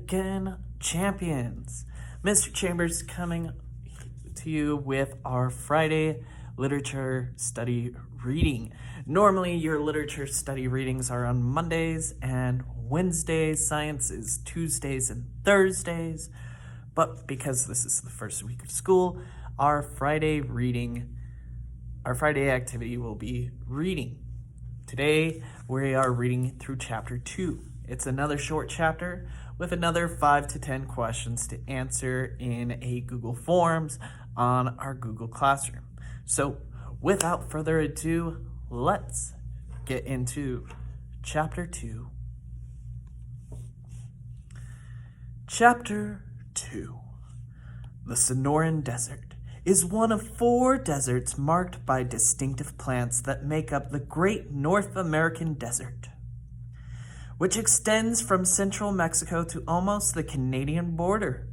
again, champions. Mr. Chambers coming to you with our Friday literature study reading. Normally, your literature study readings are on Mondays and Wednesdays. Science is Tuesdays and Thursdays. But because this is the first week of school, our Friday activity will be reading. Today, we are reading through chapter 2. It's another short chapter with another 5 to 10 questions to answer in a Google Forms on our Google Classroom. So, without further ado, let's get into chapter 2. Chapter 2. The Sonoran Desert is one of 4 deserts marked by distinctive plants that make up the Great North American Desert, which extends from central Mexico to almost the Canadian border.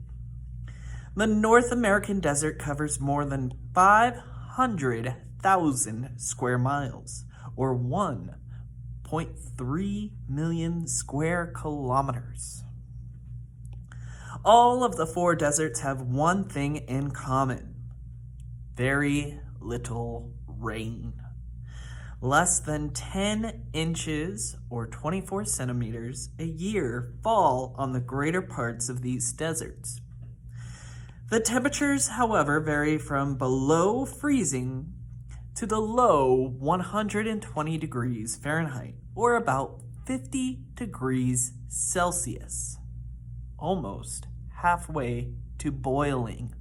The North American Desert covers more than 500,000 square miles, or 1.3 million square kilometers. All of the 4 deserts have one thing in common: very little rain. Less than 10 inches or 24 centimeters a year fall on the greater parts of these deserts. The temperatures, however, vary from below freezing to the low 120 degrees Fahrenheit, or about 50 degrees Celsius, almost halfway to boiling.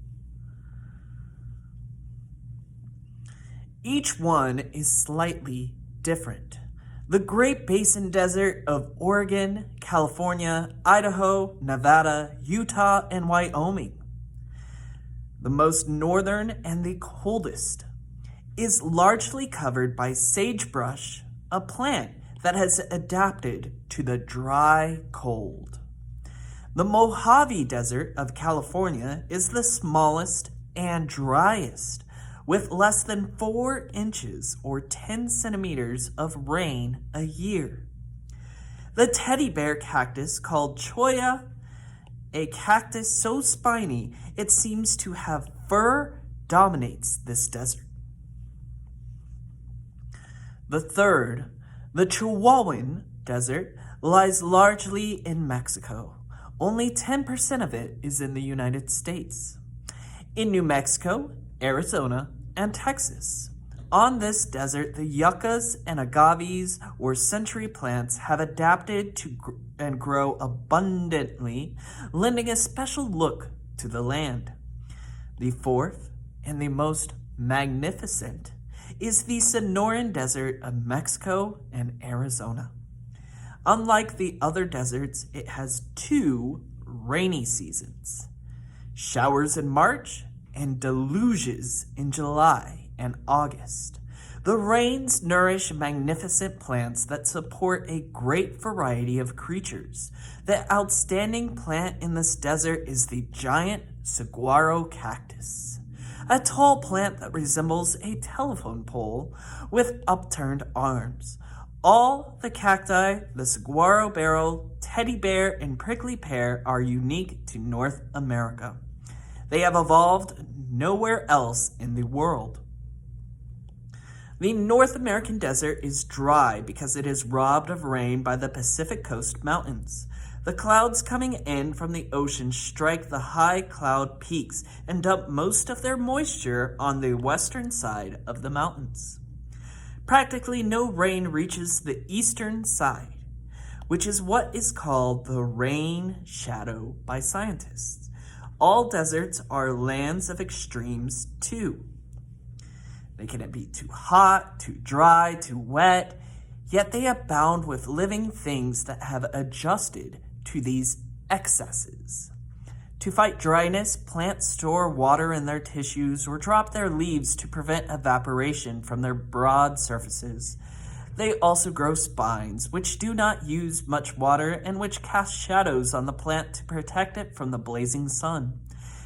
Each one is slightly different. The Great Basin Desert of Oregon, California, Idaho, Nevada, Utah, and Wyoming, the most northern and the coldest, is largely covered by sagebrush, a plant that has adapted to the dry cold. The Mojave Desert of California is the smallest and driest, with less than 4 inches or 10 centimeters of rain a year. The teddy bear cactus called cholla, a cactus so spiny it seems to have fur, dominates this desert. The third, the Chihuahuan Desert, lies largely in Mexico. Only 10% of it is in the United States. In New Mexico, Arizona, and Texas. On this desert, the yuccas and agaves, or century plants, have adapted to and grow abundantly, lending a special look to the land. The fourth, and the most magnificent, is the Sonoran Desert of Mexico and Arizona. Unlike the other deserts, it has 2 rainy seasons: showers in March and deluges in July and August. The rains nourish magnificent plants that support a great variety of creatures. The outstanding plant in this desert is the giant saguaro cactus, a tall plant that resembles a telephone pole with upturned arms. All the cacti, the saguaro barrel, teddy bear, and prickly pear are unique to North America. They have evolved nowhere else in the world. The North American desert is dry because it is robbed of rain by the Pacific Coast Mountains. The clouds coming in from the ocean strike the high cloud peaks and dump most of their moisture on the western side of the mountains. Practically no rain reaches the eastern side, which is what is called the rain shadow by scientists. All deserts are lands of extremes, too. They can be too hot, too dry, too wet, yet they abound with living things that have adjusted to these excesses. To fight dryness, plants store water in their tissues or drop their leaves to prevent evaporation from their broad surfaces. They also grow spines, which do not use much water and which cast shadows on the plant to protect it from the blazing sun.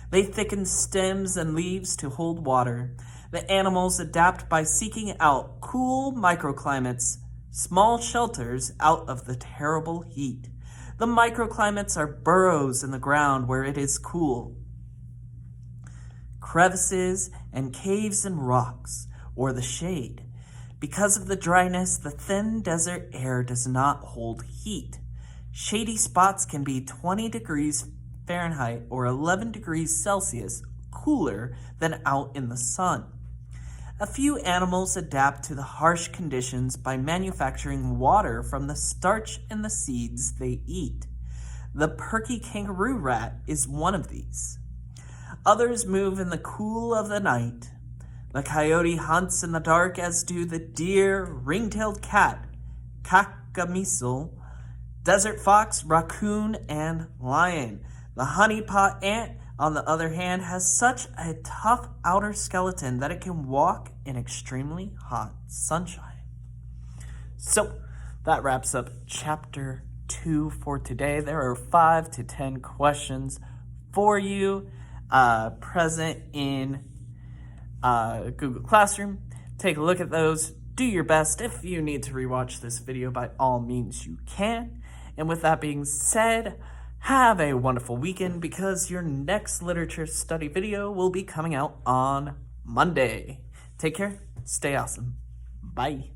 They thicken stems and leaves to hold water. The animals adapt by seeking out cool microclimates, small shelters out of the terrible heat. The microclimates are burrows in the ground where it is cool. Crevices and caves in rocks, or the shade. Because of the dryness, the thin desert air does not hold heat. Shady spots can be 20 degrees Fahrenheit or 11 degrees Celsius cooler than out in the sun. A few animals adapt to the harsh conditions by manufacturing water from the starch in the seeds they eat. The perky kangaroo rat is one of these. Others move in the cool of the night. The coyote hunts in the dark, as do the deer, ring-tailed cat, cacamisel, desert fox, raccoon, and lion. The honeypot ant, on the other hand, has such a tough outer skeleton that it can walk in extremely hot sunshine. So, that wraps up Chapter 2 for today. There are 5 to 10 questions for you present in Google Classroom. Take a look at those. Do your best. If you need to rewatch this video, by all means you can. And with that being said, have a wonderful weekend, because your next literature study video will be coming out on Monday. Take care. Stay awesome. Bye.